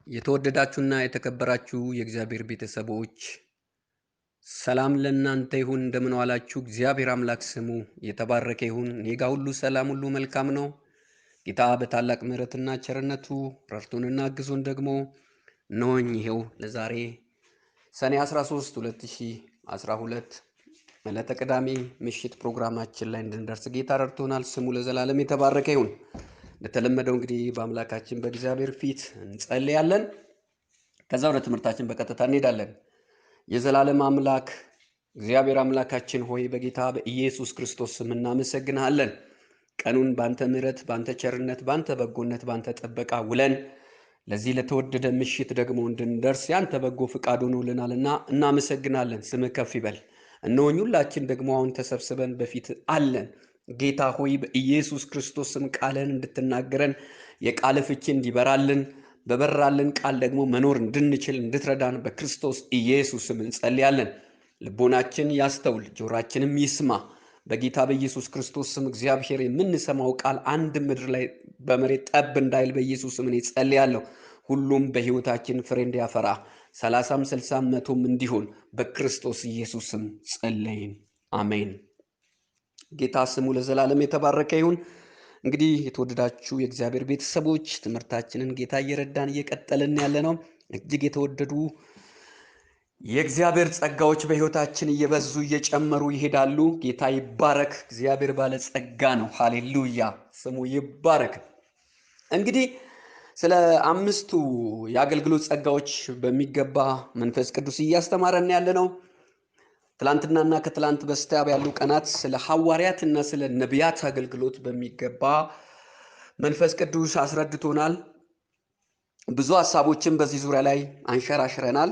የተወደዳችሁና የተከበራችሁ የእግዚአብሔር ቤተሰቦች ሰላም ለእናንተ ይሁን። እንደምን ዋላችሁ? እግዚአብሔር አምላክ ስሙ የተባረከ ይሁን። እኔ ጋ ሁሉ ሰላም፣ ሁሉ መልካም ነው። ጌታ በታላቅ ምሕረትና ቸርነቱ ረድቶንና አግዞን ደግሞ እነሆኝ ይኸው ለዛሬ ሰኔ 13 2012 ዕለተ ቅዳሜ ምሽት ፕሮግራማችን ላይ እንድንደርስ ጌታ ረድቶናል። ስሙ ለዘላለም የተባረከ ይሁን። እንደተለመደው እንግዲህ በአምላካችን በእግዚአብሔር ፊት እንጸልያለን። ከዛ ወደ ትምህርታችን በቀጥታ እንሄዳለን። የዘላለም አምላክ እግዚአብሔር አምላካችን ሆይ በጌታ በኢየሱስ ክርስቶስ ስም እናመሰግንሃለን። ቀኑን ባንተ ምሕረት፣ ባንተ ቸርነት፣ ባንተ በጎነት፣ ባንተ ጥበቃ ውለን ለዚህ ለተወደደ ምሽት ደግሞ እንድንደርስ ያንተ በጎ ፍቃድ ሆኖልናልና እናመሰግናለን። ስምህ ከፍ ይበል። እነሆኝ ሁላችን ደግሞ አሁን ተሰብስበን በፊት አለን። ጌታ ሆይ በኢየሱስ ክርስቶስ ስም ቃልህን እንድትናገረን የቃል ፍቺ እንዲበራልን በበራልን ቃል ደግሞ መኖር እንድንችል እንድትረዳን በክርስቶስ ኢየሱስ ስም እንጸልያለን። ልቦናችን ያስተውል፣ ጆሮአችንም ይስማ። በጌታ በኢየሱስ ክርስቶስ ስም እግዚአብሔር የምንሰማው ቃል አንድ ምድር ላይ በመሬት ጠብ እንዳይል በኢየሱስ ስም እኔ ጸልያለሁ። ሁሉም በሕይወታችን ፍሬ እንዲያፈራ 30፣ 60፣ 100 እንዲሆን በክርስቶስ ኢየሱስ ስም ጸለይን። አሜን። ጌታ ስሙ ለዘላለም የተባረከ ይሁን። እንግዲህ የተወደዳችሁ የእግዚአብሔር ቤተሰቦች ትምህርታችንን ጌታ እየረዳን እየቀጠልን ያለ ነው። እጅግ የተወደዱ የእግዚአብሔር ጸጋዎች በሕይወታችን እየበዙ እየጨመሩ ይሄዳሉ። ጌታ ይባረክ። እግዚአብሔር ባለ ጸጋ ነው። ሃሌሉያ፣ ስሙ ይባረክ። እንግዲህ ስለ 5ቱ የአገልግሎት ጸጋዎች በሚገባ መንፈስ ቅዱስ እያስተማረን ያለ ነው። ትላንትናና ከትላንት በስቲያ ያሉ ቀናት ስለ ሐዋርያትና ስለ ነቢያት አገልግሎት በሚገባ መንፈስ ቅዱስ አስረድቶናል። ብዙ ሐሳቦችን በዚህ ዙሪያ ላይ አንሸራሽረናል።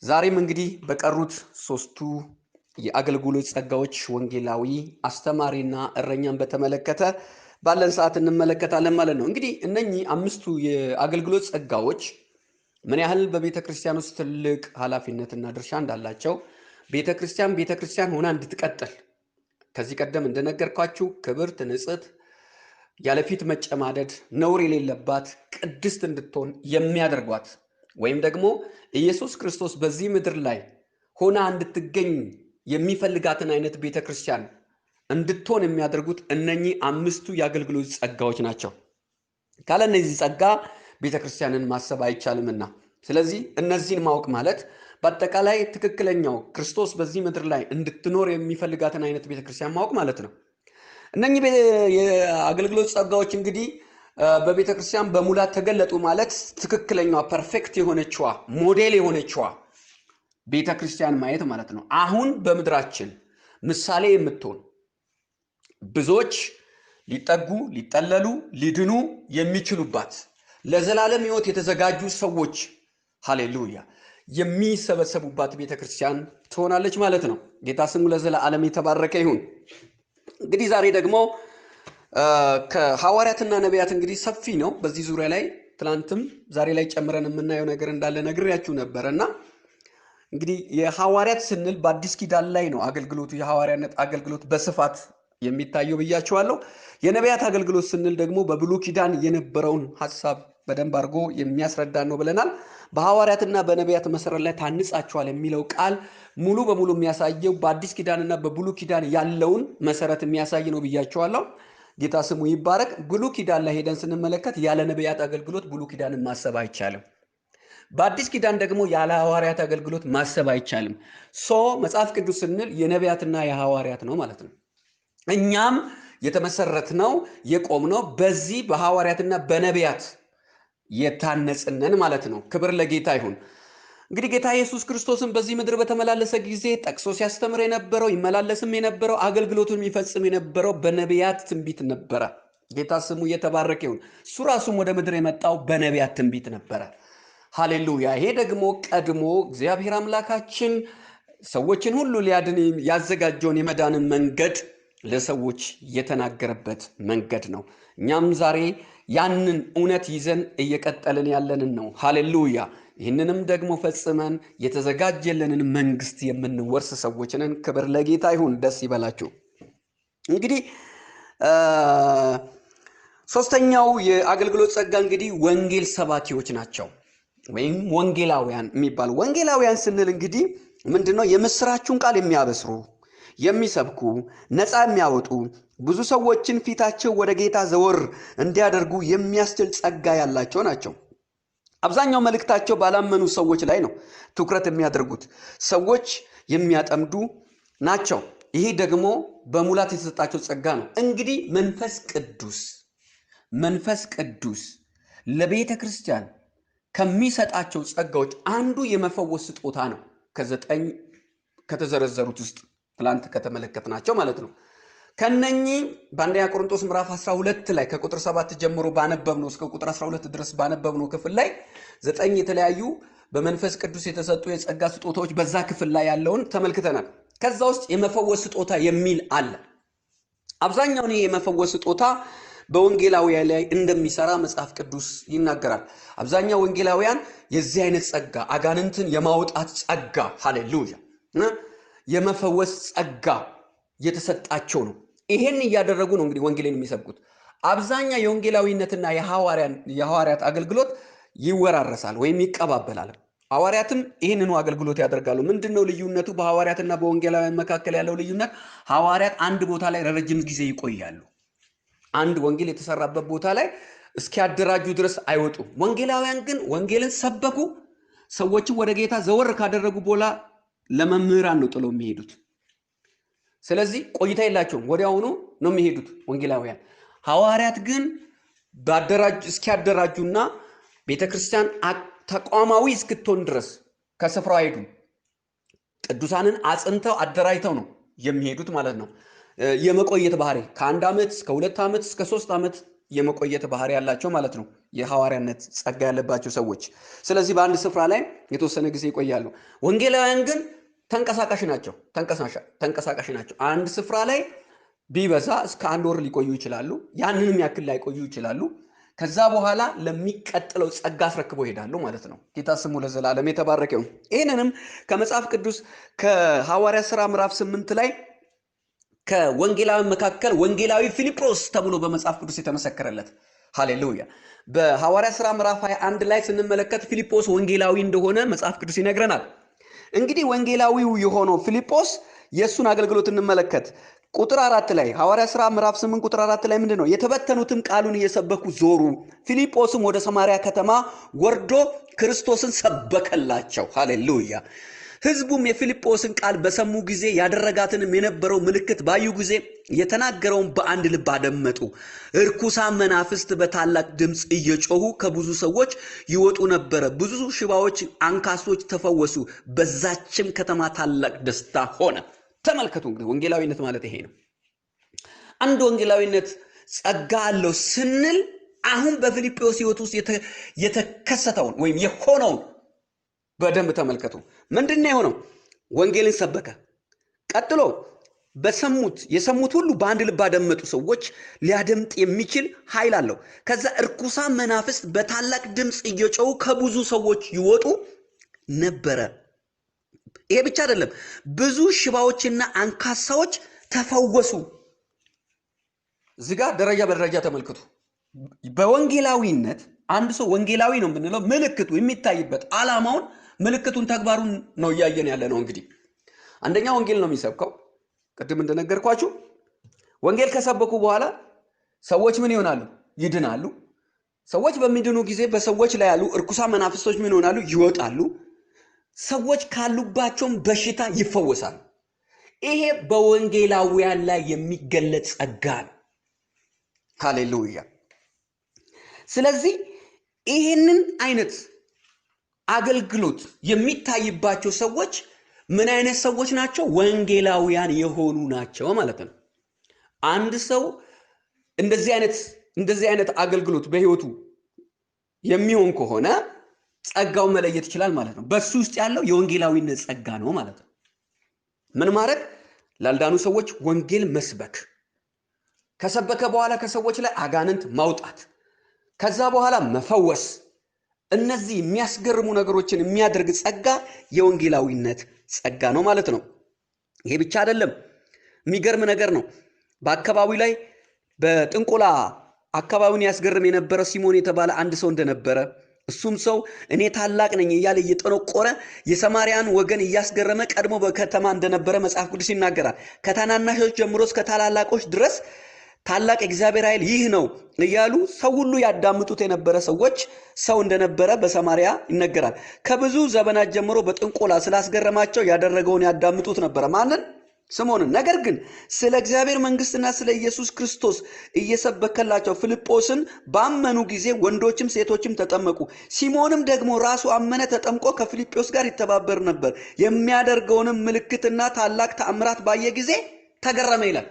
ዛሬም እንግዲህ በቀሩት 3ቱ የአገልግሎት ጸጋዎች ወንጌላዊ፣ አስተማሪና እረኛን በተመለከተ ባለን ሰዓት እንመለከታለን ማለት ነው። እንግዲህ እነኚህ 5ቱ የአገልግሎት ጸጋዎች ምን ያህል በቤተ ክርስቲያን ውስጥ ትልቅ ኃላፊነትና ድርሻ እንዳላቸው ቤተ ክርስቲያን ሆና እንድትቀጥል ከዚህ ቀደም እንደነገርኳችሁ ክብርት፣ ንጽሕት፣ ያለፊት መጨማደድ፣ ነውር የሌለባት ቅድስት እንድትሆን የሚያደርጓት ወይም ደግሞ ኢየሱስ ክርስቶስ በዚህ ምድር ላይ ሆና እንድትገኝ የሚፈልጋትን አይነት ቤተ ክርስቲያን እንድትሆን የሚያደርጉት እነኚህ 5ቱ የአገልግሎት ጸጋዎች ናቸው። ካለ እነዚህ ጸጋ ቤተ ክርስቲያንን ማሰብ አይቻልምና፣ ስለዚህ እነዚህን ማወቅ ማለት በአጠቃላይ ትክክለኛው ክርስቶስ በዚህ ምድር ላይ እንድትኖር የሚፈልጋትን አይነት ቤተክርስቲያን ማወቅ ማለት ነው። እነኚህ የአገልግሎት ጸጋዎች እንግዲህ በቤተክርስቲያን በሙላት ተገለጡ ማለት ትክክለኛዋ ፐርፌክት የሆነችዋ ሞዴል የሆነችዋ ቤተክርስቲያን ማየት ማለት ነው። አሁን በምድራችን ምሳሌ የምትሆን ብዙዎች ሊጠጉ፣ ሊጠለሉ፣ ሊድኑ የሚችሉባት ለዘላለም ሕይወት የተዘጋጁ ሰዎች ሃሌሉያ የሚሰበሰቡባት ቤተክርስቲያን ትሆናለች ማለት ነው። ጌታ ስሙ ለዘላለም የተባረከ ይሁን። እንግዲህ ዛሬ ደግሞ ከሐዋርያትና ነቢያት እንግዲህ ሰፊ ነው። በዚህ ዙሪያ ላይ ትናንትም ዛሬ ላይ ጨምረን የምናየው ነገር እንዳለ ነግሬያችሁ ነበረ እና እንግዲህ የሐዋርያት ስንል በአዲስ ኪዳን ላይ ነው አገልግሎቱ የሐዋርያነት አገልግሎት በስፋት የሚታየው ብያችኋለሁ። የነቢያት አገልግሎት ስንል ደግሞ በብሉይ ኪዳን የነበረውን ሐሳብ በደንብ አድርጎ የሚያስረዳን ነው ብለናል። በሐዋርያትና በነቢያት መሰረት ላይ ታንጻችኋል የሚለው ቃል ሙሉ በሙሉ የሚያሳየው በአዲስ ኪዳንና በብሉይ ኪዳን ያለውን መሰረት የሚያሳይ ነው ብያችኋለሁ። ጌታ ስሙ ይባረክ። ብሉይ ኪዳን ላይ ሄደን ስንመለከት ያለ ነቢያት አገልግሎት ብሉይ ኪዳንን ማሰብ አይቻልም። በአዲስ ኪዳን ደግሞ ያለ ሐዋርያት አገልግሎት ማሰብ አይቻልም። መጽሐፍ ቅዱስ ስንል የነቢያትና የሐዋርያት ነው ማለት ነው። እኛም የተመሰረትነው የቆምነው በዚህ በሐዋርያትና በነቢያት የታነጽነን ማለት ነው። ክብር ለጌታ ይሁን። እንግዲህ ጌታ ኢየሱስ ክርስቶስን በዚህ ምድር በተመላለሰ ጊዜ ጠቅሶ ሲያስተምር የነበረው ይመላለስም የነበረው አገልግሎቱን የሚፈጽም የነበረው በነቢያት ትንቢት ነበረ። ጌታ ስሙ እየተባረከ ይሁን። እሱ ራሱም ወደ ምድር የመጣው በነቢያት ትንቢት ነበረ። ሃሌሉያ። ይሄ ደግሞ ቀድሞ እግዚአብሔር አምላካችን ሰዎችን ሁሉ ሊያድን ያዘጋጀውን የመዳንን መንገድ ለሰዎች የተናገረበት መንገድ ነው። እኛም ዛሬ ያንን እውነት ይዘን እየቀጠልን ያለንን ነው። ሃሌሉያ። ይህንንም ደግሞ ፈጽመን የተዘጋጀልንን መንግስት የምንወርስ ሰዎች ነን። ክብር ለጌታ ይሁን። ደስ ይበላችሁ። እንግዲህ ሶስተኛው የአገልግሎት ጸጋ እንግዲህ ወንጌል ሰባኪዎች ናቸው ወይም ወንጌላውያን የሚባሉ። ወንጌላውያን ስንል እንግዲህ ምንድነው? የምስራቹን ቃል የሚያበስሩ፣ የሚሰብኩ፣ ነፃ የሚያወጡ፣ ብዙ ሰዎችን ፊታቸው ወደ ጌታ ዘወር እንዲያደርጉ የሚያስችል ጸጋ ያላቸው ናቸው። አብዛኛው መልእክታቸው ባላመኑ ሰዎች ላይ ነው ትኩረት የሚያደርጉት። ሰዎች የሚያጠምዱ ናቸው። ይሄ ደግሞ በሙላት የተሰጣቸው ጸጋ ነው። እንግዲህ መንፈስ ቅዱስ ለቤተ ክርስቲያን ከሚሰጣቸው ጸጋዎች አንዱ የመፈወስ ስጦታ ነው። ከ9 ከተዘረዘሩት ውስጥ ትላንት ከተመለከትናቸው ማለት ነው። ከነኚህ በአንደኛ ቆሮንቶስ ምዕራፍ 12 ላይ ከቁጥር 7 ጀምሮ ባነበብነው እስከ ቁጥር 12 ድረስ ባነበብነው ክፍል ላይ 9 የተለያዩ በመንፈስ ቅዱስ የተሰጡ የጸጋ ስጦታዎች በዛ ክፍል ላይ ያለውን ተመልክተናል። ከዛ ውስጥ የመፈወስ ስጦታ የሚል አለ። አብዛኛውን የመፈወስ ስጦታ በወንጌላውያን ላይ እንደሚሰራ መጽሐፍ ቅዱስ ይናገራል። አብዛኛው ወንጌላውያን የዚህ አይነት ጸጋ፣ አጋንንትን የማውጣት ጸጋ፣ ሃሌሉያ፣ የመፈወስ ጸጋ የተሰጣቸው ነው። ይሄን እያደረጉ ነው እንግዲህ ወንጌልን የሚሰብኩት። አብዛኛው የወንጌላዊነትና የሐዋርያት አገልግሎት ይወራረሳል ወይም ይቀባበላል። ሐዋርያትም ይህንኑ አገልግሎት ያደርጋሉ። ምንድነው ልዩነቱ? በሐዋርያትና በወንጌላውያን መካከል ያለው ልዩነት፣ ሐዋርያት አንድ ቦታ ላይ ረጅም ጊዜ ይቆያሉ። አንድ ወንጌል የተሰራበት ቦታ ላይ እስኪያደራጁ ድረስ አይወጡም። ወንጌላውያን ግን ወንጌልን ሰበኩ፣ ሰዎችን ወደ ጌታ ዘወር ካደረጉ በኋላ ለመምህራን ነው ጥለው የሚሄዱት። ስለዚህ ቆይታ የላቸውም፣ ወዲያውኑ ነው የሚሄዱት ወንጌላውያን። ሐዋርያት ግን እስኪያደራጁና ቤተክርስቲያን ተቋማዊ እስክትሆን ድረስ ከስፍራው አይሄዱም። ቅዱሳንን አጽንተው አደራጅተው ነው የሚሄዱት ማለት ነው። የመቆየት ባህሪ ከ1 ዓመት እስከ 2 ዓመት እስከ 3 ዓመት የመቆየት ባህሪ ያላቸው ማለት ነው የሐዋርያነት ጸጋ ያለባቸው ሰዎች። ስለዚህ በአንድ ስፍራ ላይ የተወሰነ ጊዜ ይቆያሉ። ወንጌላውያን ግን ተንቀሳቃሽ ናቸው። አንድ ስፍራ ላይ ቢበዛ እስከ 1 ወር ሊቆዩ ይችላሉ። ያንንም ያክል ላይቆዩ ይችላሉ። ከዛ በኋላ ለሚቀጥለው ጸጋ አስረክበው ይሄዳሉ ማለት ነው። ጌታ ስሙ ለዘላለም የተባረከ ይሁን። ይህንንም ከመጽሐፍ ቅዱስ ከሐዋርያ ሥራ ምዕራፍ 8 ላይ ከወንጌላውያን መካከል ወንጌላዊ ፊልጶስ ተብሎ በመጽሐፍ ቅዱስ የተመሰከረለት፣ ሃሌሉያ። በሐዋርያ ሥራ ምዕራፍ 21 ላይ ስንመለከት ፊልጶስ ወንጌላዊ እንደሆነ መጽሐፍ ቅዱስ ይነግረናል። እንግዲህ ወንጌላዊው የሆነው ፊልጶስ የእሱን አገልግሎት እንመለከት። ቁጥር 4 ላይ ሐዋርያ ሥራ ምዕራፍ 8 ቁጥር 4 ላይ ምንድነው? የተበተኑትም ቃሉን እየሰበኩ ዞሩ። ፊልጶስም ወደ ሰማርያ ከተማ ወርዶ ክርስቶስን ሰበከላቸው። ሃሌሉያ። ሕዝቡም የፊልጶስን ቃል በሰሙ ጊዜ ያደረጋትንም የነበረው ምልክት ባዩ ጊዜ የተናገረውን በአንድ ልብ አደመጡ። እርኩሳን መናፍስት በታላቅ ድምፅ እየጮሁ ከብዙ ሰዎች ይወጡ ነበረ። ብዙ ሽባዎች፣ አንካሶች ተፈወሱ። በዛችም ከተማ ታላቅ ደስታ ሆነ። ተመልከቱ እንግዲህ ወንጌላዊነት ማለት ይሄ ነው። አንድ ወንጌላዊነት ጸጋ አለው ስንል አሁን በፊልጶስ ሕይወት ውስጥ የተከሰተውን ወይም የሆነውን በደንብ ተመልከቱ። ምንድነው የሆነው? ወንጌልን ሰበከ። ቀጥሎ የሰሙት ሁሉ በአንድ ልብ አደመጡ። ሰዎች ሊያደምጥ የሚችል ኃይል አለው። ከዛ እርኩሳን መናፍስት በታላቅ ድምፅ እየጮሁ ከብዙ ሰዎች ይወጡ ነበረ። ይሄ ብቻ አይደለም፣ ብዙ ሽባዎችና አንካሳዎች ተፈወሱ። እዚህ ጋር ደረጃ በደረጃ ተመልከቱ። በወንጌላዊነት አንድ ሰው ወንጌላዊ ነው የምንለው ምልክቱ የሚታይበት ዓላማውን፣ ምልክቱን፣ ተግባሩን ነው እያየን ያለ ነው። እንግዲህ አንደኛ ወንጌል ነው የሚሰብከው። ቅድም እንደነገርኳችሁ ወንጌል ከሰበኩ በኋላ ሰዎች ምን ይሆናሉ? ይድናሉ። ሰዎች በሚድኑ ጊዜ በሰዎች ላይ ያሉ እርኩሳን መናፍስቶች ምን ይሆናሉ? ይወጣሉ። ሰዎች ካሉባቸውም በሽታ ይፈወሳሉ። ይሄ በወንጌላውያን ላይ የሚገለጽ ጸጋ ነው። ሃሌሉያ። ስለዚህ ይህንን አይነት አገልግሎት የሚታይባቸው ሰዎች ምን አይነት ሰዎች ናቸው? ወንጌላውያን የሆኑ ናቸው ማለት ነው። አንድ ሰው እንደዚህ አይነት አገልግሎት በህይወቱ የሚሆን ከሆነ ጸጋው መለየት ይችላል ማለት ነው። በሱ ውስጥ ያለው የወንጌላዊነት ጸጋ ነው ማለት ነው። ምን ማድረግ? ላልዳኑ ሰዎች ወንጌል መስበክ፣ ከሰበከ በኋላ ከሰዎች ላይ አጋንንት ማውጣት፣ ከዛ በኋላ መፈወስ። እነዚህ የሚያስገርሙ ነገሮችን የሚያደርግ ጸጋ የወንጌላዊነት ጸጋ ነው ማለት ነው። ይሄ ብቻ አይደለም፣ የሚገርም ነገር ነው። በአካባቢው ላይ በጥንቆላ አካባቢውን ያስገርም የነበረ ሲሞን የተባለ አንድ ሰው እንደነበረ እሱም ሰው እኔ ታላቅ ነኝ እያለ እየጠነቆረ የሰማርያን ወገን እያስገረመ ቀድሞ በከተማ እንደነበረ መጽሐፍ ቅዱስ ይናገራል። ከታናናሾች ጀምሮ እስከ ታላላቆች ድረስ ታላቅ እግዚአብሔር ኃይል ይህ ነው እያሉ ሰው ሁሉ ያዳምጡት የነበረ ሰው እንደነበረ በሰማርያ ይነገራል። ከብዙ ዘመናት ጀምሮ በጥንቆላ ስላስገረማቸው ያደረገውን ያዳምጡት ነበረ። ማንን? ስምዖንን። ነገር ግን ስለ እግዚአብሔር መንግስትና ስለ ኢየሱስ ክርስቶስ እየሰበከላቸው ፊልጶስን ባመኑ ጊዜ ወንዶችም ሴቶችም ተጠመቁ። ሲሞንም ደግሞ ራሱ አመነ፣ ተጠምቆ ከፊልጶስ ጋር ይተባበር ነበር። የሚያደርገውንም ምልክትና ታላቅ ተአምራት ባየ ጊዜ ተገረመ ይላል።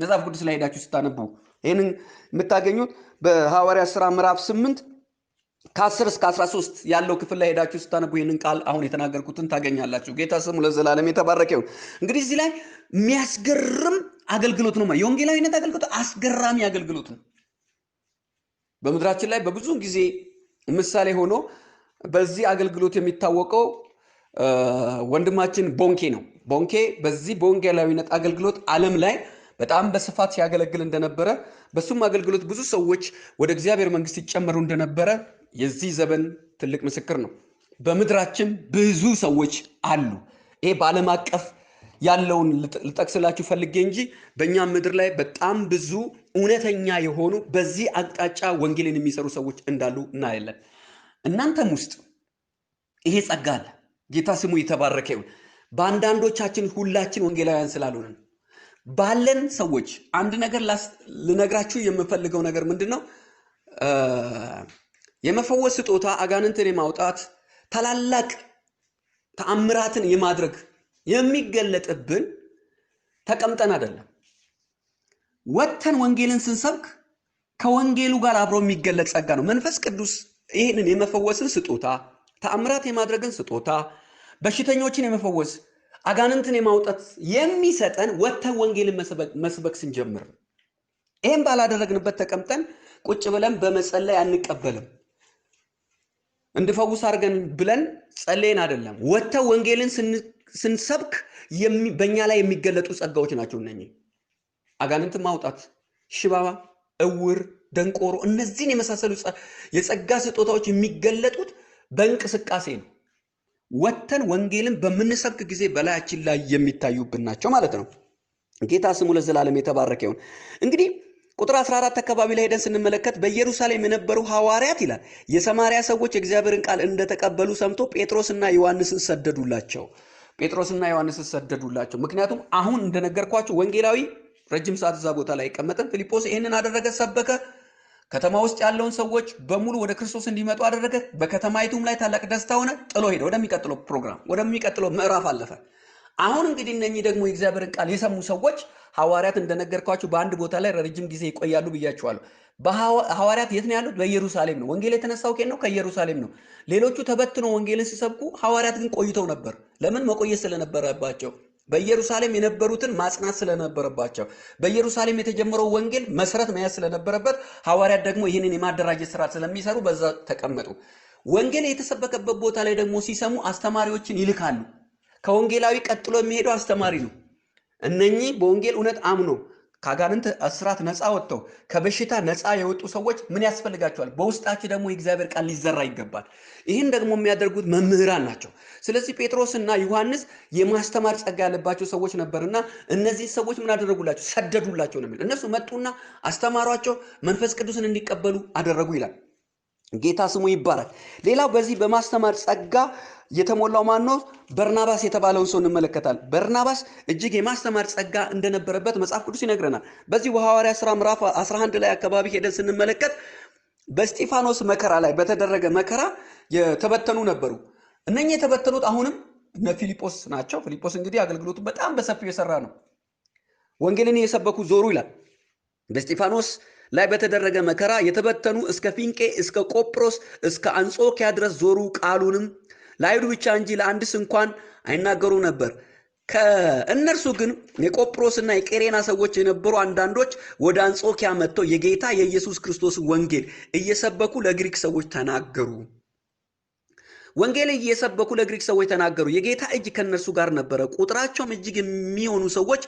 መጽሐፍ ቅዱስ ላይ ሄዳችሁ ስታነቡ ይህንን የምታገኙት በሐዋርያት ሥራ ምዕራፍ 8 ከ10 እስከ 13 ያለው ክፍል ላይ ሄዳችሁ ስታነቡ ይህንን ቃል አሁን የተናገርኩትን ታገኛላችሁ። ጌታ ስሙ ለዘላለም የተባረከ ይሁን። እንግዲህ እዚህ ላይ የሚያስገርም አገልግሎት ነው። የወንጌላዊነት አገልግሎት አስገራሚ አገልግሎት ነው። በምድራችን ላይ በብዙ ጊዜ ምሳሌ ሆኖ በዚህ አገልግሎት የሚታወቀው ወንድማችን ቦንኬ ነው። ቦንኬ በዚህ በወንጌላዊነት አገልግሎት ዓለም ላይ በጣም በስፋት ሲያገለግል እንደነበረ፣ በሱም አገልግሎት ብዙ ሰዎች ወደ እግዚአብሔር መንግስት ይጨመሩ እንደነበረ የዚህ ዘመን ትልቅ ምስክር ነው። በምድራችን ብዙ ሰዎች አሉ። ይሄ በዓለም አቀፍ ያለውን ልጠቅስላችሁ ፈልጌ እንጂ በእኛም ምድር ላይ በጣም ብዙ እውነተኛ የሆኑ በዚህ አቅጣጫ ወንጌልን የሚሰሩ ሰዎች እንዳሉ እናያለን። እናንተም ውስጥ ይሄ ጸጋ አለ። ጌታ ስሙ የተባረከ ይሁን። በአንዳንዶቻችን ሁላችን ወንጌላውያን ስላልሆንን ባለን ሰዎች አንድ ነገር ልነግራችሁ የምፈልገው ነገር ምንድን ነው? የመፈወስ ስጦታ፣ አጋንንትን የማውጣት ታላላቅ ተአምራትን የማድረግ የሚገለጥብን ተቀምጠን አይደለም። ወጥተን ወንጌልን ስንሰብክ ከወንጌሉ ጋር አብሮ የሚገለጥ ጸጋ ነው። መንፈስ ቅዱስ ይህንን የመፈወስን ስጦታ፣ ተአምራት የማድረግን ስጦታ፣ በሽተኞችን የመፈወስ አጋንንትን የማውጣት የሚሰጠን ወጥተን ወንጌልን መስበክ ስንጀምር። ይህም ባላደረግንበት ተቀምጠን ቁጭ ብለን በመጸለይ አንቀበልም። እንድፈውስ አድርገን ብለን ጸለይን አይደለም። ወጥተን ወንጌልን ስንሰብክ በእኛ ላይ የሚገለጡ ጸጋዎች ናቸው እነኚህ። አጋንንትን ማውጣት፣ ሽባ፣ እውር፣ ደንቆሮ፣ እነዚህን የመሳሰሉ የጸጋ ስጦታዎች የሚገለጡት በእንቅስቃሴ ነው። ወጥተን ወንጌልን በምንሰብክ ጊዜ በላያችን ላይ የሚታዩብን ናቸው ማለት ነው። ጌታ ስሙ ለዘላለም የተባረከ ይሁን። እንግዲህ ቁጥር 14 አካባቢ ላይ ሄደን ስንመለከት በኢየሩሳሌም የነበሩ ሐዋርያት ይላል የሰማርያ ሰዎች የእግዚአብሔርን ቃል እንደተቀበሉ ሰምቶ ጴጥሮስና ዮሐንስን ሰደዱላቸው። ምክንያቱም አሁን እንደነገርኳቸው ወንጌላዊ ረጅም ሰዓት እዛ ቦታ ላይ አይቀመጥም። ፊልጶስ ይህንን አደረገ፣ ሰበከ። ከተማ ውስጥ ያለውን ሰዎች በሙሉ ወደ ክርስቶስ እንዲመጡ አደረገ። በከተማይቱም ላይ ታላቅ ደስታ ሆነ። ጥሎ ሄደ። ወደሚቀጥለው ፕሮግራም፣ ወደሚቀጥለው ምዕራፍ አለፈ። አሁን እንግዲህ እነኚህ ደግሞ የእግዚአብሔርን ቃል የሰሙ ሰዎች ሐዋርያት እንደነገርኳችሁ በአንድ ቦታ ላይ ረጅም ጊዜ ይቆያሉ ብያችኋለሁ። ሐዋርያት የት ነው ያሉት? በኢየሩሳሌም ነው። ወንጌል የተነሳው ከየት ነው? ከኢየሩሳሌም ነው። ሌሎቹ ተበትነው ወንጌልን ሲሰብኩ፣ ሐዋርያት ግን ቆይተው ነበር። ለምን? መቆየት ስለነበረባቸው። በኢየሩሳሌም የነበሩትን ማጽናት ስለነበረባቸው፣ በኢየሩሳሌም የተጀመረው ወንጌል መሰረት መያዝ ስለነበረበት፣ ሐዋርያት ደግሞ ይህንን የማደራጀት ስራ ስለሚሰሩ በዛ ተቀመጡ። ወንጌል የተሰበከበት ቦታ ላይ ደግሞ ሲሰሙ አስተማሪዎችን ይልካሉ። ከወንጌላዊ ቀጥሎ የሚሄደው አስተማሪ ነው። እነኚህ በወንጌል እውነት አምኖ ከአጋንንት እስራት ነፃ ወጥተው ከበሽታ ነፃ የወጡ ሰዎች ምን ያስፈልጋቸዋል? በውስጣቸው ደግሞ የእግዚአብሔር ቃል ሊዘራ ይገባል። ይህን ደግሞ የሚያደርጉት መምህራን ናቸው። ስለዚህ ጴጥሮስና ዮሐንስ የማስተማር ጸጋ ያለባቸው ሰዎች ነበርና እነዚህ ሰዎች ምን አደረጉላቸው? ሰደዱላቸው ነው የሚል። እነሱ መጡና አስተማሯቸው፣ መንፈስ ቅዱስን እንዲቀበሉ አደረጉ ይላል። ጌታ ስሙ ይባረክ። ሌላው በዚህ በማስተማር ጸጋ የተሞላው ማን ነው? በርናባስ የተባለውን ሰው እንመለከታል። በርናባስ እጅግ የማስተማር ጸጋ እንደነበረበት መጽሐፍ ቅዱስ ይነግረናል። በዚህ በሐዋርያት ሥራ ምዕራፍ 11 ላይ አካባቢ ሄደን ስንመለከት በስጢፋኖስ መከራ ላይ በተደረገ መከራ የተበተኑ ነበሩ። እነኚህ የተበተኑት አሁንም እነ ፊልጶስ ናቸው። ፊልጶስ እንግዲህ አገልግሎቱ በጣም በሰፊው የሰራ ነው። ወንጌልን የሰበኩ ዞሩ ይላል። በስጢፋኖስ ላይ በተደረገ መከራ የተበተኑ እስከ ፊንቄ፣ እስከ ቆጵሮስ፣ እስከ አንጾኪያ ድረስ ዞሩ። ቃሉንም ለአይሁድ ብቻ እንጂ ለአንድስ እንኳን አይናገሩ ነበር። ከእነርሱ ግን የቆጵሮስና የቄሬና ሰዎች የነበሩ አንዳንዶች ወደ አንጾኪያ መጥተው የጌታ የኢየሱስ ክርስቶስ ወንጌል እየሰበኩ ለግሪክ ሰዎች ተናገሩ። ወንጌልን እየሰበኩ ለግሪክ ሰዎች ተናገሩ። የጌታ እጅ ከነርሱ ጋር ነበረ። ቁጥራቸውም እጅግ የሚሆኑ ሰዎች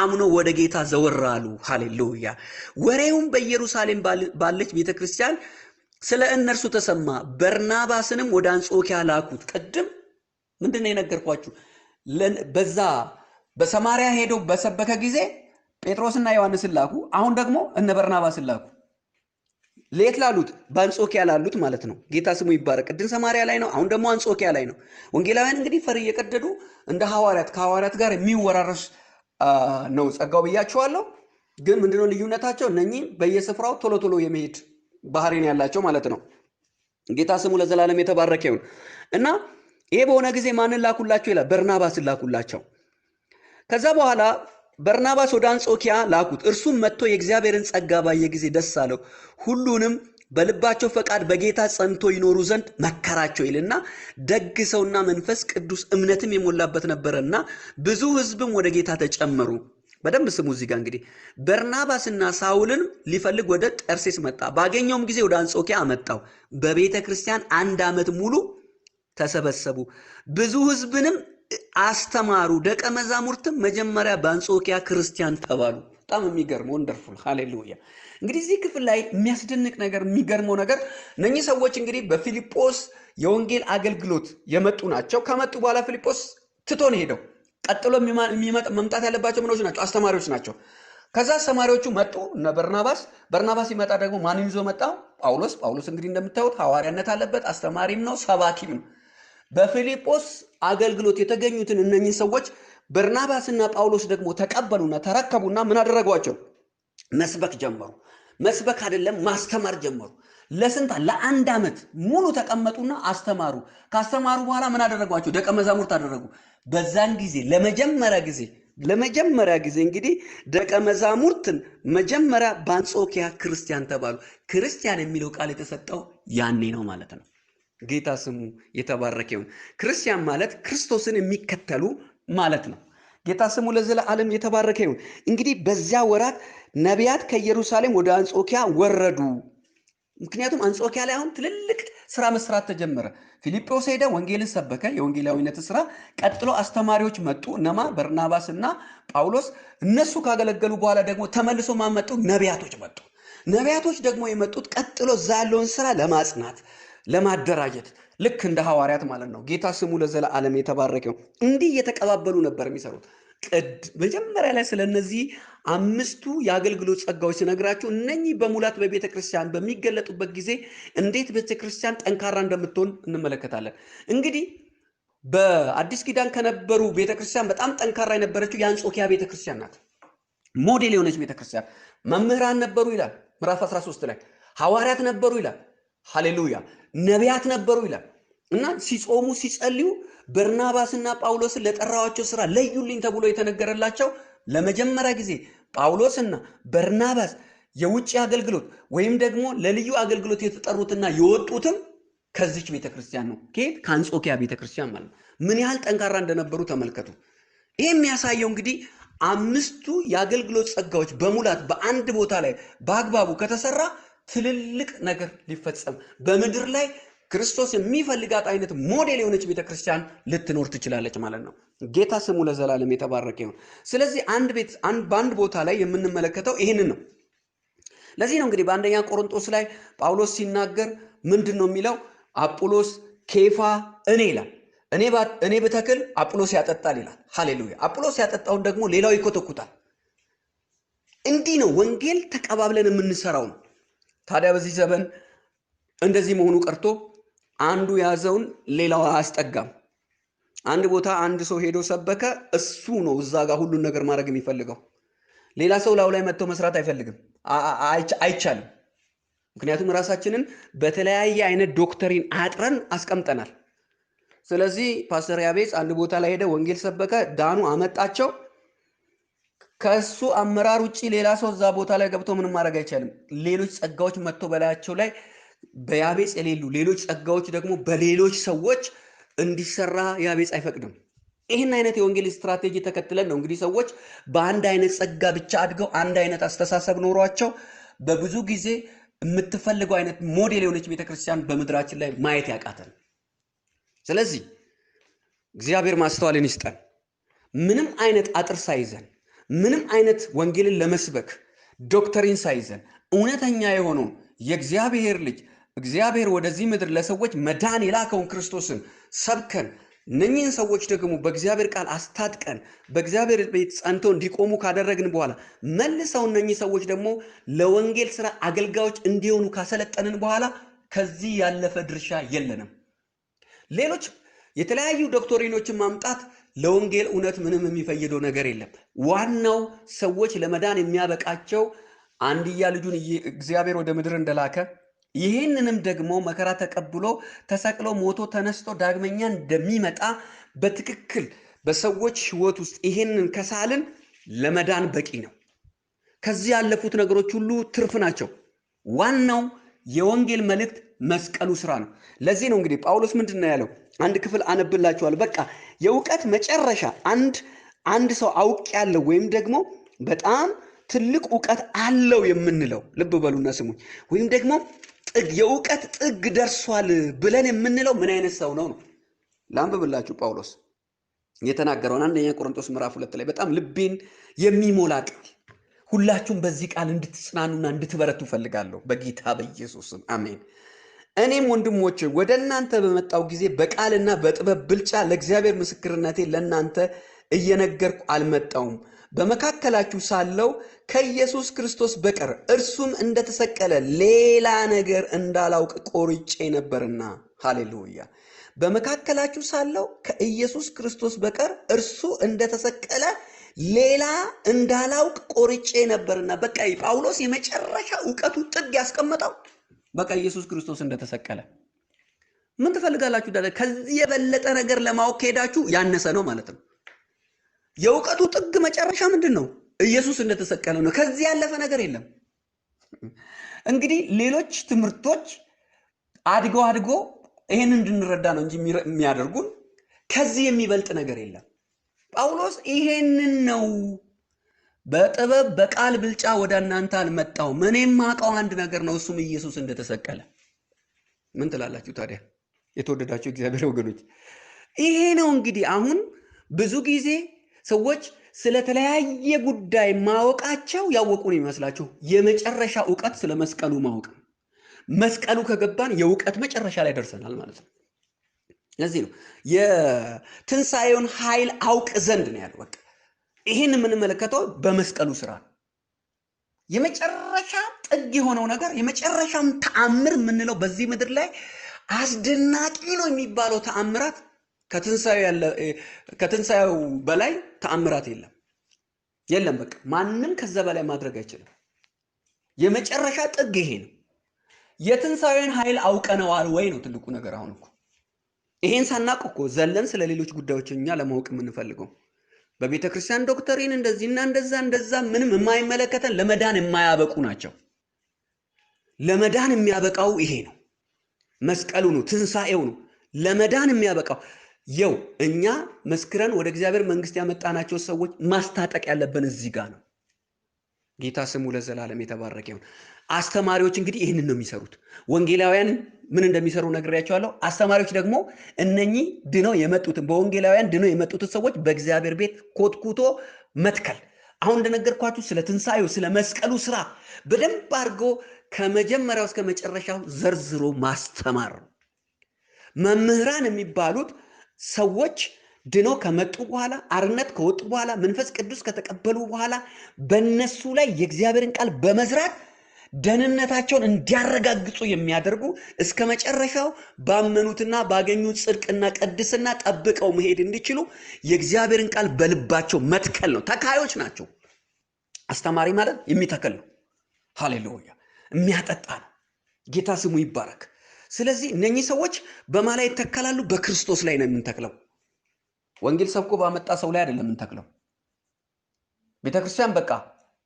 አምነው ወደ ጌታ ዘወር አሉ። ሃሌሉያ። ወሬውም በኢየሩሳሌም ባለች ቤተክርስቲያን ስለ እነርሱ ተሰማ። በርናባስንም ወደ አንጾኪያ ላኩት። ቅድም ምንድነው የነገርኳችሁ? በዛ በሰማሪያ ሄደው በሰበከ ጊዜ ጴጥሮስና ዮሐንስን ላኩ። አሁን ደግሞ እነ በርናባስን ላኩ። ሌት ላሉት በአንጾኪያ ላሉት ማለት ነው። ጌታ ስሙ ይባረክ። ቅድም ሰማሪያ ላይ ነው፣ አሁን ደግሞ አንጾኪያ ላይ ነው። ወንጌላውያን እንግዲህ ፈር እየቀደዱ እንደ ሐዋርያት ከሐዋርያት ጋር የሚወራረስ ነው ጸጋው ብያቸዋለሁ። ግን ምንድነው ልዩነታቸው? እነኚህ በየስፍራው ቶሎ ቶሎ የመሄድ ባህሪ ነው ያላቸው ማለት ነው። ጌታ ስሙ ለዘላለም የተባረከ ይሁን እና ይሄ በሆነ ጊዜ ማንን ላኩላቸው ይላል? በርናባስን ላኩላቸው። ከዛ በኋላ በርናባስ ወደ አንጾኪያ ላኩት። እርሱም መጥቶ የእግዚአብሔርን ጸጋ ባየ ጊዜ ደስ አለው። ሁሉንም በልባቸው ፈቃድ በጌታ ጸንቶ ይኖሩ ዘንድ መከራቸው ይልና ደግ ሰውና መንፈስ ቅዱስ እምነትም የሞላበት ነበረና ብዙ ሕዝብም ወደ ጌታ ተጨመሩ። በደንብ ስሙ። እዚህ ጋር እንግዲህ በርናባስና ሳውልን ሊፈልግ ወደ ጠርሴስ መጣ። ባገኘውም ጊዜ ወደ አንጾኪያ አመጣው። በቤተ ክርስቲያን 1 ዓመት ሙሉ ተሰበሰቡ። ብዙ ሕዝብንም አስተማሩ። ደቀ መዛሙርትም መጀመሪያ በአንጾኪያ ክርስቲያን ተባሉ። በጣም የሚገርም ወንደርፉል። ሃሌሉያ። እንግዲህ እዚህ ክፍል ላይ የሚያስደንቅ ነገር የሚገርመው ነገር እነኚህ ሰዎች እንግዲህ በፊልጶስ የወንጌል አገልግሎት የመጡ ናቸው። ከመጡ በኋላ ፊልጶስ ትቶን ሄደው ቀጥሎ መምጣት ያለባቸው ምኖች ናቸው? አስተማሪዎች ናቸው። ከዛ አስተማሪዎቹ መጡ እነ በርናባስ ሲመጣ ደግሞ ማንን ይዞ መጣ? ጳውሎስ እንግዲህ እንደምታዩት ሐዋርያነት አለበት፣ አስተማሪም ነው፣ ሰባኪም ነው። በፊልጶስ አገልግሎት የተገኙትን እነኚህ ሰዎች በርናባስና ጳውሎስ ደግሞ ተቀበሉና ተረከቡና ምን አደረጓቸው? መስበክ ጀመሩ። መስበክ አይደለም ማስተማር ጀመሩ። ለስንት? ለ1 ዓመት ሙሉ ተቀመጡና አስተማሩ። ካስተማሩ በኋላ ምን አደረጓቸው? ደቀ መዛሙርት አደረጉ። በዛን ጊዜ ለመጀመሪያ ጊዜ እንግዲህ ደቀ መዛሙርትን መጀመሪያ በአንጾኪያ ክርስቲያን ተባሉ። ክርስቲያን የሚለው ቃል የተሰጠው ያኔ ነው ማለት ነው። ጌታ ስሙ የተባረከ ይሁን። ክርስቲያን ማለት ክርስቶስን የሚከተሉ ማለት ነው። ጌታ ስሙ ለዘላለም የተባረከ ይሁን። እንግዲህ በዚያ ወራት ነቢያት ከኢየሩሳሌም ወደ አንጾኪያ ወረዱ። ምክንያቱም አንጾኪያ ላይ አሁን ትልልቅ ስራ መስራት ተጀመረ። ፊልጶስ ሄደ፣ ወንጌልን ሰበከ፣ የወንጌላዊነት ስራ። ቀጥሎ አስተማሪዎች መጡ። እነማ? በርናባስ እና ጳውሎስ። እነሱ ካገለገሉ በኋላ ደግሞ ተመልሶ ማመጡ? ነቢያቶች መጡ። ነቢያቶች ደግሞ የመጡት ቀጥሎ እዛ ያለውን ስራ ለማጽናት ለማደራጀት፣ ልክ እንደ ሐዋርያት ማለት ነው። ጌታ ስሙ ለዘላለም የተባረከ ይሁን። እንዲህ እየተቀባበሉ ነበር የሚሰሩት። መጀመሪያ ላይ ስለነዚህ 5ቱ የአገልግሎት ጸጋዎች ሲነግራችሁ እነኚህ በሙላት በቤተ ክርስቲያን በሚገለጡበት ጊዜ እንዴት ቤተ ክርስቲያን ጠንካራ እንደምትሆን እንመለከታለን። እንግዲህ በአዲስ ኪዳን ከነበሩ ቤተ ክርስቲያን በጣም ጠንካራ የነበረችው የአንጾኪያ ቤተ ክርስቲያን ናት። ሞዴል የሆነች ቤተ ክርስቲያን። መምህራን ነበሩ ይላል ምዕራፍ 13 ላይ። ሐዋርያት ነበሩ ይላል። ሃሌሉያ። ነቢያት ነበሩ ይላል እና ሲጾሙ ሲጸልዩ በርናባስና ጳውሎስን ለጠራዋቸው ስራ ለዩልኝ ተብሎ የተነገረላቸው ለመጀመሪያ ጊዜ ጳውሎስና በርናባስ የውጭ አገልግሎት ወይም ደግሞ ለልዩ አገልግሎት የተጠሩትና የወጡትም ከዚች ቤተክርስቲያን ነው። ከአንጾኪያ ቤተክርስቲያን ማለት ነው። ምን ያህል ጠንካራ እንደነበሩ ተመልከቱ። ይህ የሚያሳየው እንግዲህ 5ቱ የአገልግሎት ጸጋዎች በሙላት በአንድ ቦታ ላይ በአግባቡ ከተሰራ ትልልቅ ነገር ሊፈጸም በምድር ላይ ክርስቶስ የሚፈልጋት አይነት ሞዴል የሆነች ቤተክርስቲያን ልትኖር ትችላለች ማለት ነው። ጌታ ስሙ ለዘላለም የተባረከ ይሁን። ስለዚህ በአንድ ቦታ ላይ የምንመለከተው ይህንን ነው። ለዚህ ነው እንግዲህ በአንደኛ ቆሮንቶስ ላይ ጳውሎስ ሲናገር ምንድን ነው የሚለው? አጵሎስ፣ ኬፋ፣ እኔ ይላል። እኔ ብተክል አጵሎስ ያጠጣል ይላል። ሃሌሉያ። አጵሎስ ያጠጣውን ደግሞ ሌላው ይኮተኩታል። እንዲህ ነው ወንጌል ተቀባብለን የምንሰራው ነው። ታዲያ በዚህ ዘመን እንደዚህ መሆኑ ቀርቶ አንዱ ያዘውን ሌላው አያስጠጋም። አንድ ቦታ አንድ ሰው ሄዶ ሰበከ፣ እሱ ነው እዛ ጋር ሁሉን ነገር ማድረግ የሚፈልገው። ሌላ ሰው ላው ላይ መጥቶ መስራት አይፈልግም፣ አይቻልም። ምክንያቱም ራሳችንን በተለያየ አይነት ዶክተሪን አጥረን አስቀምጠናል። ስለዚህ ፓስተር ያቤጽ አንድ ቦታ ላይ ሄደ፣ ወንጌል ሰበከ፣ ዳኑ፣ አመጣቸው። ከሱ አመራር ውጪ ሌላ ሰው እዛ ቦታ ላይ ገብቶ ምንም ማድረግ አይቻልም። ሌሎች ጸጋዎች መጥቶ በላያቸው ላይ በያቤጽ የሌሉ ሌሎች ጸጋዎች ደግሞ በሌሎች ሰዎች እንዲሰራ ያቤጽ አይፈቅድም። ይህን አይነት የወንጌል ስትራቴጂ ተከትለን ነው እንግዲህ ሰዎች በአንድ አይነት ጸጋ ብቻ አድገው አንድ አይነት አስተሳሰብ ኖሯቸው በብዙ ጊዜ የምትፈልገው አይነት ሞዴል የሆነች ቤተክርስቲያን በምድራችን ላይ ማየት ያቃተን። ስለዚህ እግዚአብሔር ማስተዋልን ይስጠን። ምንም አይነት አጥር ሳይዘን፣ ምንም አይነት ወንጌልን ለመስበክ ዶክተሪን ሳይዘን እውነተኛ የሆነውን የእግዚአብሔር ልጅ እግዚአብሔር ወደዚህ ምድር ለሰዎች መዳን የላከውን ክርስቶስን ሰብከን እነኚህን ሰዎች ደግሞ በእግዚአብሔር ቃል አስታጥቀን በእግዚአብሔር ቤት ጸንተው እንዲቆሙ ካደረግን በኋላ መልሰው እነኚህ ሰዎች ደግሞ ለወንጌል ስራ አገልጋዮች እንዲሆኑ ካሰለጠንን በኋላ ከዚህ ያለፈ ድርሻ የለንም። ሌሎች የተለያዩ ዶክትሪኖችን ማምጣት ለወንጌል እውነት ምንም የሚፈይደው ነገር የለም። ዋናው ሰዎች ለመዳን የሚያበቃቸው አንድያ ልጁን እግዚአብሔር ወደ ምድር እንደላከ ይህንንም ደግሞ መከራ ተቀብሎ ተሰቅሎ ሞቶ ተነስቶ ዳግመኛ እንደሚመጣ በትክክል በሰዎች ሕይወት ውስጥ ይህንን ከሳልን ለመዳን በቂ ነው። ከዚህ ያለፉት ነገሮች ሁሉ ትርፍ ናቸው። ዋናው የወንጌል መልእክት መስቀሉ ስራ ነው። ለዚህ ነው እንግዲህ ጳውሎስ ምንድን ነው ያለው? አንድ ክፍል አነብላችኋል። በቃ የእውቀት መጨረሻ አንድ ሰው አውቅ ያለው ወይም ደግሞ በጣም ትልቅ እውቀት አለው የምንለው ልብ በሉና ስሙኝ፣ ወይም ደግሞ የእውቀት ጥግ ደርሷል ብለን የምንለው ምን አይነት ሰው ነው? ላንብብላችሁ ጳውሎስ የተናገረውን አንደኛ ቆሮንቶስ ምዕራፍ 2 ላይ በጣም ልቤን የሚሞላ ቃል። ሁላችሁም በዚህ ቃል እንድትጽናኑና እንድትበረቱ ፈልጋለሁ በጌታ በኢየሱስ ስም አሜን። እኔም ወንድሞቼ ወደ እናንተ በመጣው ጊዜ በቃልና በጥበብ ብልጫ ለእግዚአብሔር ምስክርነቴ ለእናንተ እየነገርኩ አልመጣውም። በመካከላችሁ ሳለው ከኢየሱስ ክርስቶስ በቀር እርሱም እንደተሰቀለ ሌላ ነገር እንዳላውቅ ቆርጬ ነበርና። ሃሌሉያ። በመካከላችሁ ሳለው ከኢየሱስ ክርስቶስ በቀር እርሱ እንደተሰቀለ ሌላ እንዳላውቅ ቆርጬ ነበርና። በቃ ጳውሎስ የመጨረሻ ዕውቀቱ ጥግ ያስቀመጠው በቃ ኢየሱስ ክርስቶስ እንደተሰቀለ። ምን ትፈልጋላችሁ? ከዚህ የበለጠ ነገር ለማወቅ ከሄዳችሁ ያነሰ ነው ማለት ነው። የእውቀቱ ጥግ መጨረሻ ምንድን ነው? ኢየሱስ እንደተሰቀለ ነው። ከዚህ ያለፈ ነገር የለም። እንግዲህ ሌሎች ትምህርቶች አድጎ ይህን እንድንረዳ ነው እንጂ የሚያደርጉን ከዚህ የሚበልጥ ነገር የለም። ጳውሎስ ይሄንን ነው በጥበብ በቃል ብልጫ ወደ እናንተ አልመጣሁም፣ እኔም ማውቀው አንድ ነገር ነው፣ እሱም ኢየሱስ እንደተሰቀለ። ምን ትላላችሁ ታዲያ የተወደዳችሁ እግዚአብሔር ወገኖች? ይሄ ነው እንግዲህ አሁን ብዙ ጊዜ ሰዎች ስለተለያየ ጉዳይ ማወቃቸው ያወቁን ይመስላችሁ። የመጨረሻ ዕውቀት ስለ መስቀሉ ማወቅ ነው። መስቀሉ ከገባን የዕውቀት መጨረሻ ላይ ደርሰናል ማለት ነው። ለዚህ ነው የትንሣኤውን ኃይል አውቅ ዘንድ ነው ያለው። በቃ ይህን የምንመለከተው በመስቀሉ ስራ ነው። የመጨረሻ ጥግ የሆነው ነገር የመጨረሻም ተአምር የምንለው በዚህ ምድር ላይ አስደናቂ ነው የሚባለው ተአምራት ከትንሣኤው በላይ ተአምራት የለም። በቃ ማንም ከዛ በላይ ማድረግ አይችልም። የመጨረሻ ጥግ ይሄ ነው። የትንሣኤውን ኃይል አውቀነዋል ወይ ነው ትልቁ ነገር። አሁን እኮ ይሄን ሳናውቅ እኮ ዘለን ስለ ሌሎች ጉዳዮች እኛ ለማወቅ የምንፈልገው በቤተ ክርስቲያን ዶክተሪን እንደዚህና እንደዛ ምንም የማይመለከተን ለመዳን የማያበቁ ናቸው። ለመዳን የሚያበቃው ይሄ ነው፣ መስቀሉ ነው፣ ትንሣኤው ነው ለመዳን የሚያበቃው። እኛ መስክረን ወደ እግዚአብሔር መንግስት ያመጣናቸው ሰዎች ማስታጠቅ ያለብን እዚህ ጋር ነው። ጌታ ስሙ ለዘላለም የተባረከ ይሁን። አስተማሪዎች እንግዲህ ይህንን ነው የሚሰሩት። ወንጌላውያን ምን እንደሚሰሩ ነግሬያቸዋለሁ። አስተማሪዎች ደግሞ እነኚህ ድነው የመጡትን በወንጌላውያን ድነው የመጡትን ሰዎች በእግዚአብሔር ቤት ኮትኩቶ መትከል። አሁን እንደነገርኳችሁ ስለ ትንሣኤው ስለ መስቀሉ ስራ በደንብ አድርጎ ከመጀመሪያው እስከ መጨረሻው ዘርዝሮ ማስተማር ነው። መምህራን የሚባሉት ሰዎች ድነው ከመጡ በኋላ አርነት ከወጡ በኋላ መንፈስ ቅዱስ ከተቀበሉ በኋላ በእነሱ ላይ የእግዚአብሔርን ቃል በመዝራት ደህንነታቸውን እንዲያረጋግጡ የሚያደርጉ እስከ መጨረሻው ባመኑትና ባገኙት ጽድቅና ቅድስና ጠብቀው መሄድ እንዲችሉ የእግዚአብሔርን ቃል በልባቸው መትከል ነው። ተካዮች ናቸው። አስተማሪ ማለት የሚተክል ነው። ሃሌሉያ! የሚያጠጣ ነው። ጌታ ስሙ ይባረክ። ስለዚህ እነኚህ ሰዎች በማ ላይ ይተከላሉ? በክርስቶስ ላይ ነው የምንተክለው። ወንጌል ሰብኮ ባመጣ ሰው ላይ አይደለም የምንተክለው። ቤተክርስቲያን በቃ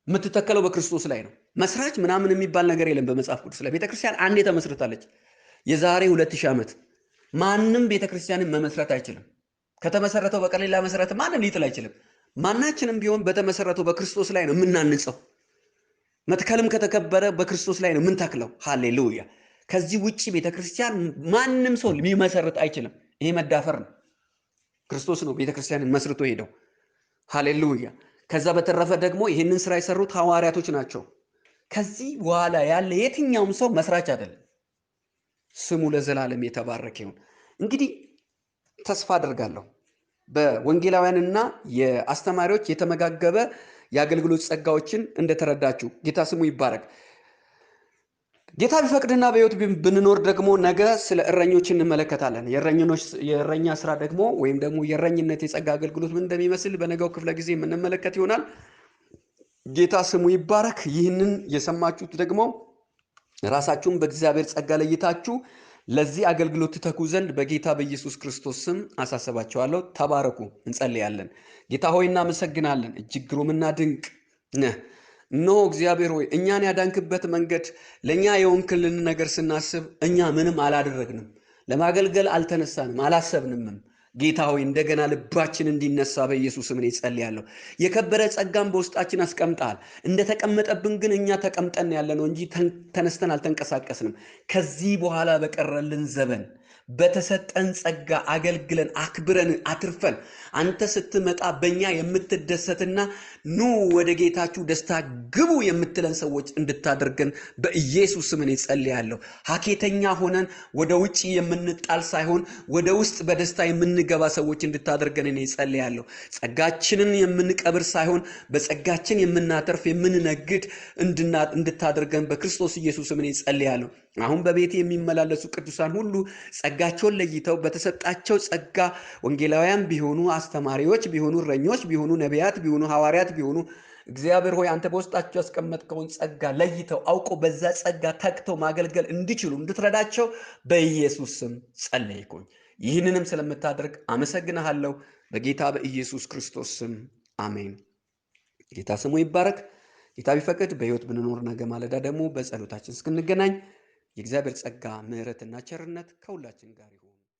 የምትተከለው በክርስቶስ ላይ ነው። መስራች ምናምን የሚባል ነገር የለም በመጽሐፍ ቅዱስ ላይ። ቤተክርስቲያን አንዴ ተመስርታለች የዛሬ 2000 ዓመት። ማንም ቤተክርስቲያንን መመስረት አይችልም። ከተመሰረተው በቀር ሌላ መሰረት ማንም ሊጥል አይችልም። ማናችንም ቢሆን በተመሰረተው በክርስቶስ ላይ ነው የምናንጸው። መትከልም ከተከበረ በክርስቶስ ላይ ነው የምንተክለው። ሃሌሉያ! ከዚህ ውጪ ቤተክርስቲያን ማንም ሰው ሊመሰርት አይችልም። ይሄ መዳፈር ነው። ክርስቶስ ነው ቤተክርስቲያንን መስርቶ ሄደው። ሃሌሉያ። ከዛ በተረፈ ደግሞ ይህንን ስራ የሰሩት ሐዋርያቶች ናቸው። ከዚህ በኋላ ያለ የትኛውም ሰው መስራች አይደለም። ስሙ ለዘላለም የተባረከ ይሁን። እንግዲህ ተስፋ አደርጋለሁ በወንጌላውያንና የአስተማሪዎች የተመጋገበ የአገልግሎት ጸጋዎችን እንደተረዳችሁ። ጌታ ስሙ ይባረክ። ጌታ ቢፈቅድና በሕይወት ብንኖር ደግሞ ነገ ስለ እረኞች እንመለከታለን። የእረኛ ስራ ደግሞ ወይም ደግሞ የእረኝነት የጸጋ አገልግሎት ምን እንደሚመስል በነገው ክፍለ ጊዜ የምንመለከት ይሆናል። ጌታ ስሙ ይባረክ። ይህንን የሰማችሁት ደግሞ ራሳችሁን በእግዚአብሔር ጸጋ ለይታችሁ ለዚህ አገልግሎት ትተኩ ዘንድ በጌታ በኢየሱስ ክርስቶስ ስም አሳስባችኋለሁ። ተባረኩ። እንጸልያለን። ጌታ ሆይ እናመሰግናለን። እጅግ ግሩምና ድንቅ ነህ። እነሆ እግዚአብሔር ሆይ እኛን ያዳንክበት መንገድ ለእኛ የሆንክልን ነገር ስናስብ እኛ ምንም አላደረግንም፣ ለማገልገል አልተነሳንም፣ አላሰብንምም። ጌታ ሆይ እንደገና ልባችን እንዲነሳ በኢየሱስ ስም ጸልያለሁ። የከበረ ጸጋም በውስጣችን አስቀምጣል። እንደተቀመጠብን ግን እኛ ተቀምጠን ያለነው እንጂ ተነስተን አልተንቀሳቀስንም። ከዚህ በኋላ በቀረልን ዘመን በተሰጠን ጸጋ አገልግለን አክብረን አትርፈን አንተ ስትመጣ በእኛ የምትደሰትና ኑ ወደ ጌታችሁ ደስታ ግቡ የምትለን ሰዎች እንድታደርገን በኢየሱስ ስም ጸልያለሁ። ሀኬተኛ ሆነን ወደ ውጪ የምንጣል ሳይሆን ወደ ውስጥ በደስታ የምንገባ ሰዎች እንድታደርገን ጸልያለሁ። ጸጋችንን የምንቀብር ሳይሆን በጸጋችን የምናተርፍ የምንነግድ እንድታደርገን በክርስቶስ ኢየሱስ ስም ጸልያለሁ። አሁን በቤት የሚመላለሱ ቅዱሳን ሁሉ ጸጋቸውን ለይተው በተሰጣቸው ጸጋ ወንጌላውያን ቢሆኑ፣ አስተማሪዎች ቢሆኑ፣ እረኞች ቢሆኑ፣ ነቢያት ቢሆኑ፣ ሐዋርያት ቢሆኑ እግዚአብሔር ሆይ አንተ በውስጣቸው ያስቀመጥከውን ጸጋ ለይተው አውቀው በዛ ጸጋ ተግተው ማገልገል እንዲችሉ እንድትረዳቸው በኢየሱስ ስም ጸለይኩኝ። ይህንንም ስለምታደርግ አመሰግንሃለሁ በጌታ በኢየሱስ ክርስቶስ ስም አሜን። ጌታ ስሙ ይባረክ። ጌታ ቢፈቅድ በሕይወት ብንኖር ነገ ማለዳ ደግሞ በጸሎታችን እስክንገናኝ የእግዚአብሔር ጸጋ ምሕረትና ቸርነት ከሁላችን ጋር ይሁን።